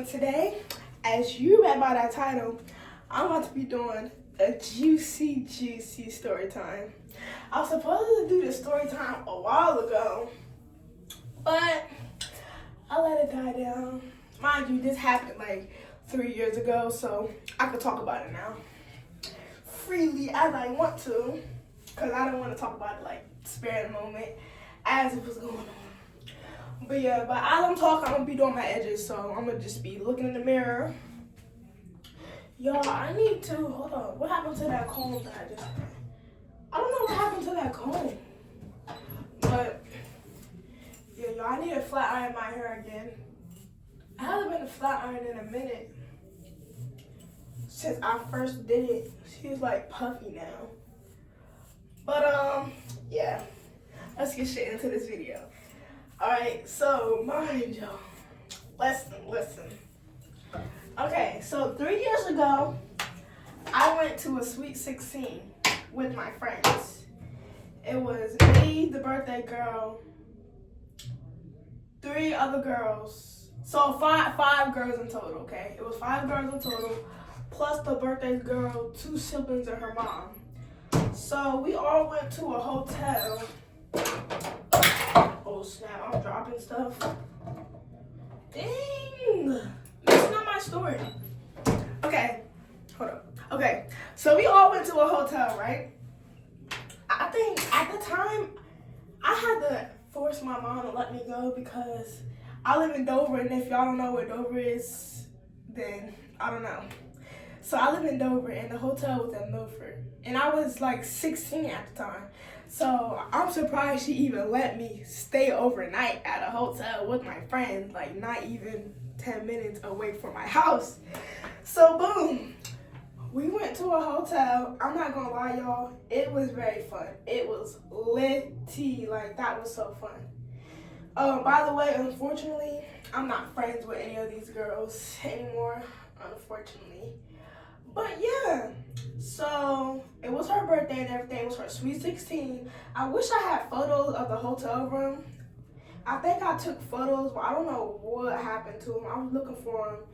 today, as you read by that title, I'm about to be doing a juicy story time. I was supposed to do this story time a while ago, but I let it die down. Mind you, this happened like 3 years ago, so I could talk about it now freely as I want to, because I don't want to talk about it like spare the moment as it was going on. But yeah, but as I'm talking, I'm gonna be doing my edges, so I'm gonna just be looking in the mirror. Y'all, I need to, hold on, what happened to that comb that I just had? I don't know what happened to that comb. But, yeah, y'all, I need to flat iron my hair again. I haven't been a flat iron in a minute. Since I first did it, she's like puffy now. But, yeah, let's get straight into this video. Alright, so mind y'all, listen. Okay, so 3 years ago, I went to a Sweet 16 with my friends. It was me, the birthday girl, 3 other girls. So five girls in total, okay? It was 5 girls in total, plus the birthday girl, 2 siblings and her mom. So we all went to a hotel. Oh snap, I'm dropping stuff. Dang, that's not my story. Okay, hold up. Okay, so we all went to a hotel, right? I think at the time, I had to force my mom to let me go because I live in Dover, and if y'all don't know where Dover is, then I don't know. So I live in Dover, and the hotel was in Milford. And I was like 16 at the time. So I'm surprised she even let me stay overnight at a hotel with my friends, like not even 10 minutes away from my house. So boom, we went to a hotel. I'm not gonna lie, y'all, it was very fun. It was litty, like that was so fun. By the way, unfortunately, I'm not friends with any of these girls anymore, unfortunately. But yeah, so it was her birthday and everything. It was her Sweet 16. I wish I had photos of the hotel room. I think I took photos, but I don't know what happened to them. I was looking for them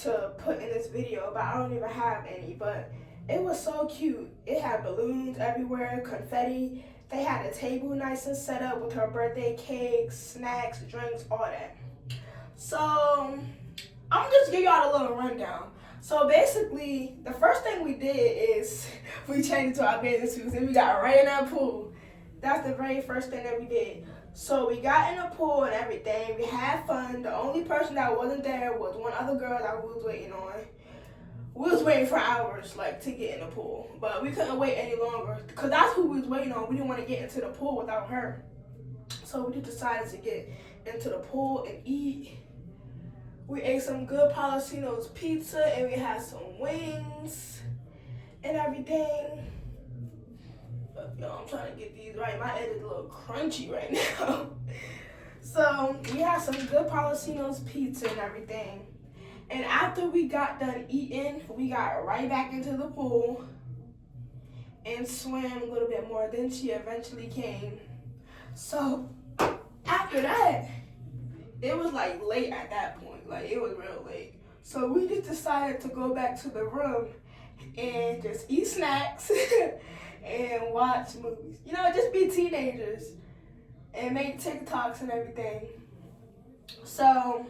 to put in this video, but I don't even have any. But it was so cute. It had balloons everywhere, confetti. They had a table nice and set up with her birthday cake, snacks, drinks, all that. So I'm just give y'all a little rundown. So basically, the first thing we did is we changed into our bathing suits and we got right in that pool. That's the very first thing that we did. So we got in the pool and everything. We had fun. The only person that wasn't there was one other girl that we was waiting on. We was waiting for hours, like, to get in the pool. But we couldn't wait any longer because that's who we was waiting on. We didn't want to get into the pool without her. So we just decided to get into the pool and eat. We ate some good Palacino's pizza and we had some wings and everything. But, yo, I'm trying to get these right. My head is a little crunchy right now. So we had some good Palacino's pizza and everything. And after we got done eating, we got right back into the pool and swam a little bit more. Then she eventually came. So after that, it was like late at that point. Like, it was real late. So we just decided to go back to the room and just eat snacks and watch movies. You know, just be teenagers and make TikToks and everything. So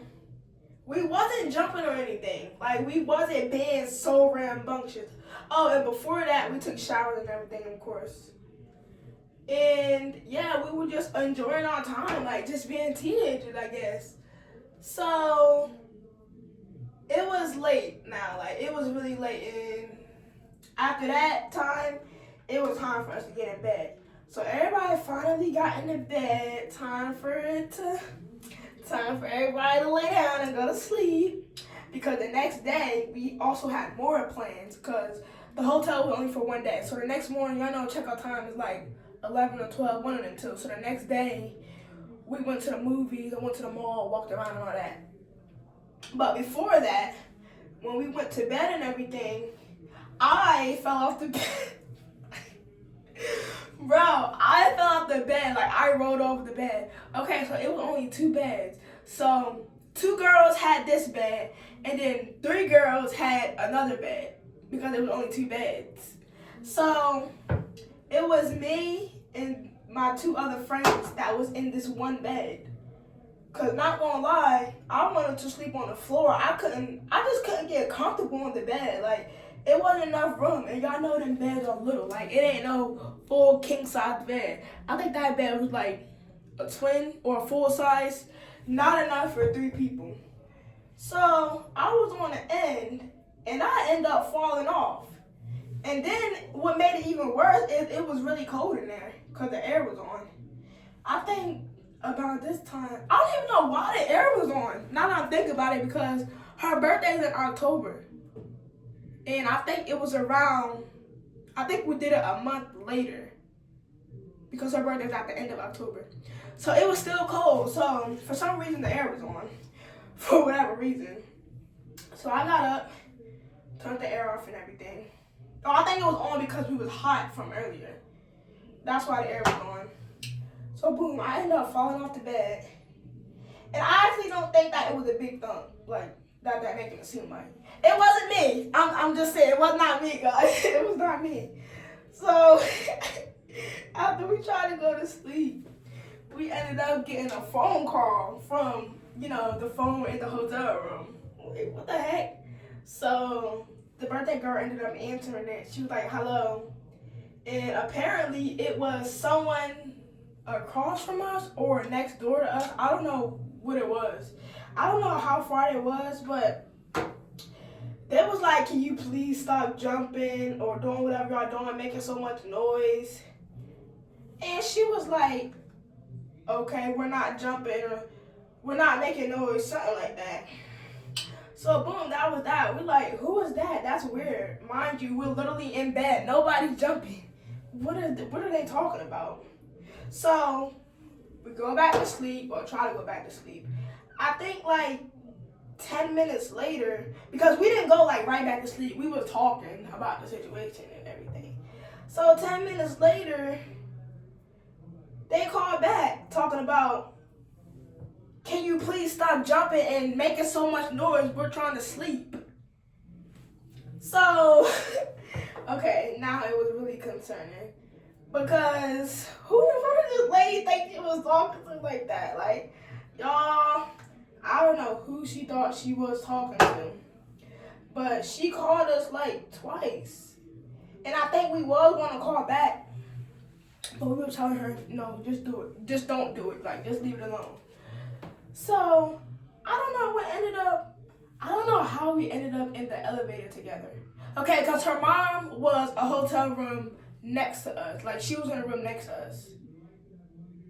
we wasn't jumping or anything. Like, we wasn't being so rambunctious. Oh, and before that, we took showers and everything, of course. And yeah, we were just enjoying our time, like just being teenagers, I guess. So it was late now, like it was really late, and after that time, it was time for us to get in bed. So everybody finally got into bed. Time for everybody to lay down and go to sleep. Because the next day we also had more plans because the hotel was only for 1 day. So the next morning, y'all know checkout time is like 11 or 12, one of them two. So the next day, we went to the movies, I went to the mall, walked around and all that. But before that, when we went to bed and everything, I fell off the bed. Bro, I fell off the bed, like I rolled over the bed. Okay, so it was only 2 beds. So 2 girls had this bed, and then 3 girls had another bed because there was only 2 beds. So it was me and my 2 other friends that was in this one bed. Cause not gonna lie, I wanted to sleep on the floor. I just couldn't get comfortable on the bed. Like, it wasn't enough room, and y'all know them beds are little. Like, it ain't no full king size bed. I think that bed was like a twin or a full size, not enough for 3 people. So I was on the end, and I ended up falling off. And then what made it even worse is it was really cold in there because the air was on. I think about this time, I don't even know why the air was on. Now that I'm thinking about it, because her birthday's in October. And I think it was around, I think we did it a month later. Because her birthday's at the end of October. So it was still cold. So for some reason the air was on. For whatever reason. So I got up, turned the air off and everything. Oh, I think it was on because we was hot from earlier. That's why the air was on. So boom, I ended up falling off the bed. And I actually don't think that it was a big thump. Like, that making it seem like. It wasn't me. I'm just saying, it was not me, guys. It was not me. So, after we tried to go to sleep, we ended up getting a phone call from, the phone in the hotel room. Like, what the heck? So, the birthday girl ended up answering it. She was like, hello. And apparently, it was someone across from us or next door to us. I don't know what it was. I don't know how far it was, but they was like, can you please stop jumping or doing whatever y'all doing, making so much noise? And she was like, okay, we're not jumping or we're not making noise, something like that. So boom, that was that. We're like, who is that? That's weird. Mind you, we're literally in bed. Nobody's jumping. What are they talking about? So we go back to sleep, or try to go back to sleep. I think like 10 minutes later, because we didn't go like right back to sleep. We were talking about the situation and everything. So 10 minutes later, they called back talking about, can you please stop jumping and making so much noise? We're trying to sleep. So, okay, now it was really concerning. Because who did this lady think she was talking to like that? Like, y'all, I don't know who she thought she was talking to. But she called us like twice. And I think we was going to call back. But we were telling her, no, just do it. Just don't do it. Like, just leave it alone. So, I don't know how we ended up in the elevator together. Okay, because her mom was a hotel room next to us. Like, she was in a room next to us.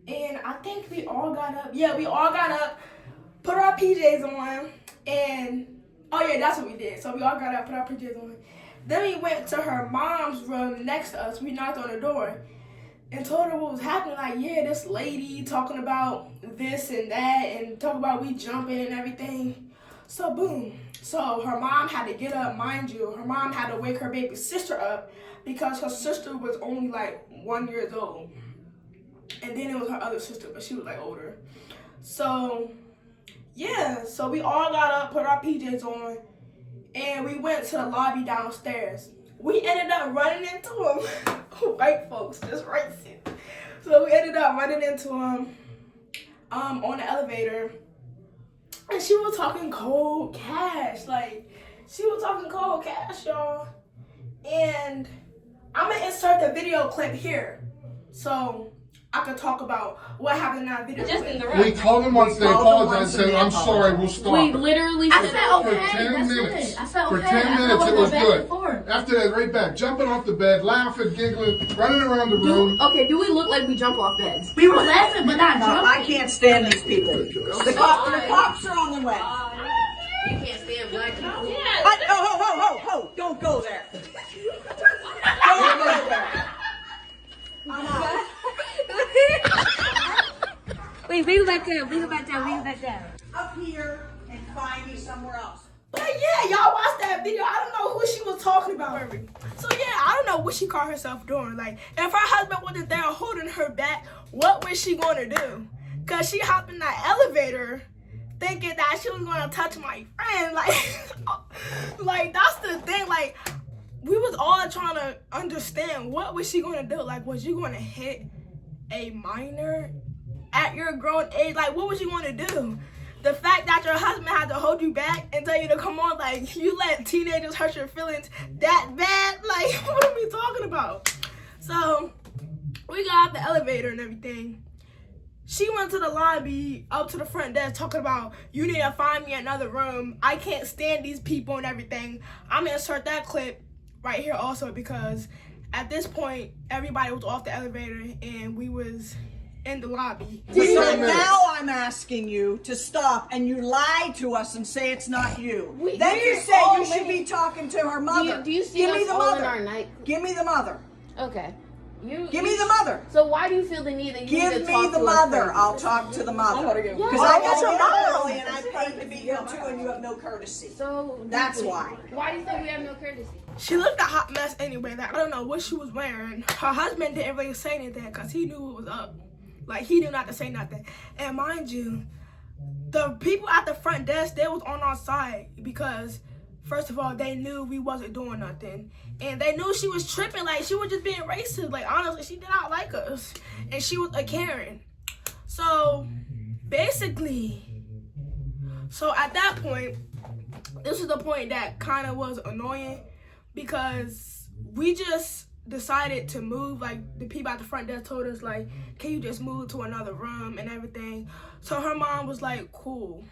And I think we all got up. Yeah, we all got up, put our PJs on, and, oh yeah, that's what we did. So we all got up, put our PJs on. Then we went to her mom's room next to us. We knocked on the door and told her what was happening. Like, yeah, this lady talking about this and that and talking about we jumping and everything. So boom. So her mom had to get up, mind you. Her mom had to wake her baby sister up because her sister was only like 1 year old. And then it was her other sister, but she was like older. So yeah, so we all got up, put our PJs on, and we went to the lobby downstairs. We ended up running into them. White folks, just racing. So we ended up running into them on the elevator. And she was talking cold cash. Like, she was talking cold cash, y'all. And I'm going to insert the video clip here. So I could talk about what happened in that video clip. We told them once they apologized and said, I'm sorry, we'll stop. We literally said for 10 minutes. For 10 minutes it was good. After that, right back, jumping off the bed, laughing, giggling, running around the room. Okay, do we look like we jump off beds? We were laughing, but not jumping. I can't stand these people. The cops are on the way. You can't stand black people. Ho, don't go there. Don't go there. I'm out. Wait, bring it back down. Up here and find me somewhere else. But yeah, y'all watched that video. I don't know who she was talking about. So yeah, I don't know what she called herself doing. Like, if her husband wasn't there holding her back, what was she going to do? Because she hopped in that elevator thinking that she was gonna touch my friend. Like that's the thing. Like, we was all trying to understand what was she gonna do. Like, was you gonna hit a minor at your grown age? Like, what was you gonna do? The fact that your husband had to hold you back and tell you to come on, like, you let teenagers hurt your feelings that bad? Like, what are we talking about? So, we got out the elevator and everything. She went to the lobby, up to the front desk, talking about, you need to find me another room. I can't stand these people and everything. I'm going to insert that clip right here also, because at this point, everybody was off the elevator and we was in the lobby. So now I'm asking you to stop, and you lie to us and say it's not you. Then you say you should be talking to her mother. Do you see Give me us the all mother. in our night? Give me the mother. Okay. Give me the mother. So why do you feel the need that you need Give to talk me the to us mother. personally? I'll talk to the mother. Because I got your mom early and I paid to be here too, and you have no courtesy. So That's why. Why do you think we have no courtesy? She looked a hot mess anyway. Like, I don't know what she was wearing. Her husband didn't really say anything because he knew what was up. Like, he knew not to say nothing. And mind you, the people at the front desk, they was on our side because, first of all, they knew we wasn't doing nothing. And they knew she was tripping. Like, she was just being racist. Like, honestly, she did not like us. And she was a Karen. So, basically, at that point, this was the point that kind of was annoying because we just decided to move. Like, the people at the front desk told us, like, can you just move to another room and everything? So her mom was like, cool,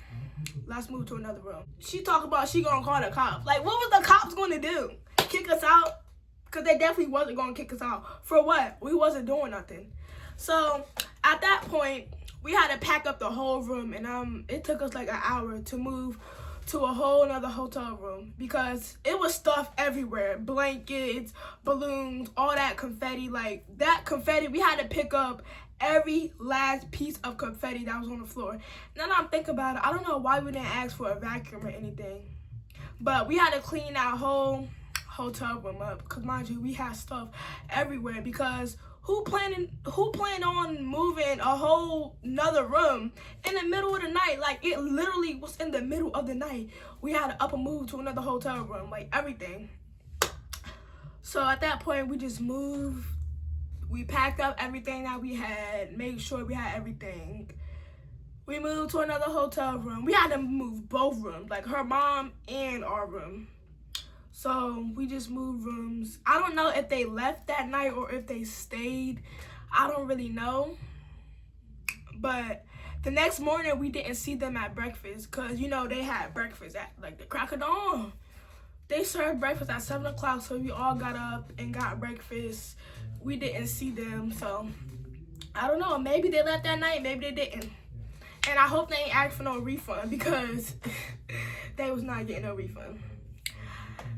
let's move to another room. She talked about she gonna call the cops. Like, what was the cops gonna do? Kick us out? Because they definitely wasn't gonna kick us out. For what? We wasn't doing nothing. So at that point, we had to pack up the whole room, and it took us like an hour to move to a whole nother hotel room because it was stuff everywhere. Blankets, balloons, all that confetti. Like, that confetti, we had to pick up every last piece of confetti that was on the floor. Now that I'm thinking about it, I don't know why we didn't ask for a vacuum or anything. But we had to clean our whole hotel room up because, mind you, we had stuff everywhere because who planned on moving a whole nother room in the middle of the night? Like, it literally was in the middle of the night. We had to up and move to another hotel room, like everything. So at that point, we just moved. We packed up everything that we had, made sure we had everything. We moved to another hotel room. We had to move both rooms, like her mom and our room. So we just moved rooms. I don't know if they left that night or if they stayed. I don't really know. But the next morning, we didn't see them at breakfast because, you know, they had breakfast at, like, the crack of dawn. They served breakfast at 7 o'clock, so we all got up and got breakfast. We didn't see them, so I don't know. Maybe they left that night, maybe they didn't. And I hope they ain't asked for no refund because they was not getting no refund.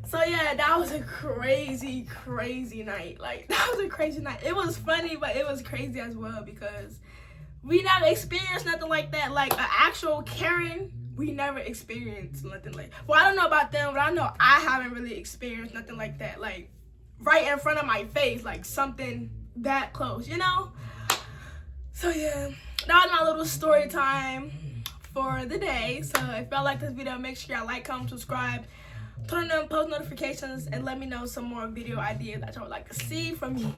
So yeah, that was a crazy, crazy night. Like, that was a crazy night. It was funny, but it was crazy as well because we never experienced nothing like that. Like, an actual Karen, we never experienced nothing like. Well, I don't know about them, but I know I haven't really experienced nothing like that. Like, right in front of my face, like something that close, you know? So yeah, that was my little story time for the day. So if y'all like this video, make sure y'all like, comment, subscribe, turn on post notifications, and let me know some more video ideas that y'all would like to see from me.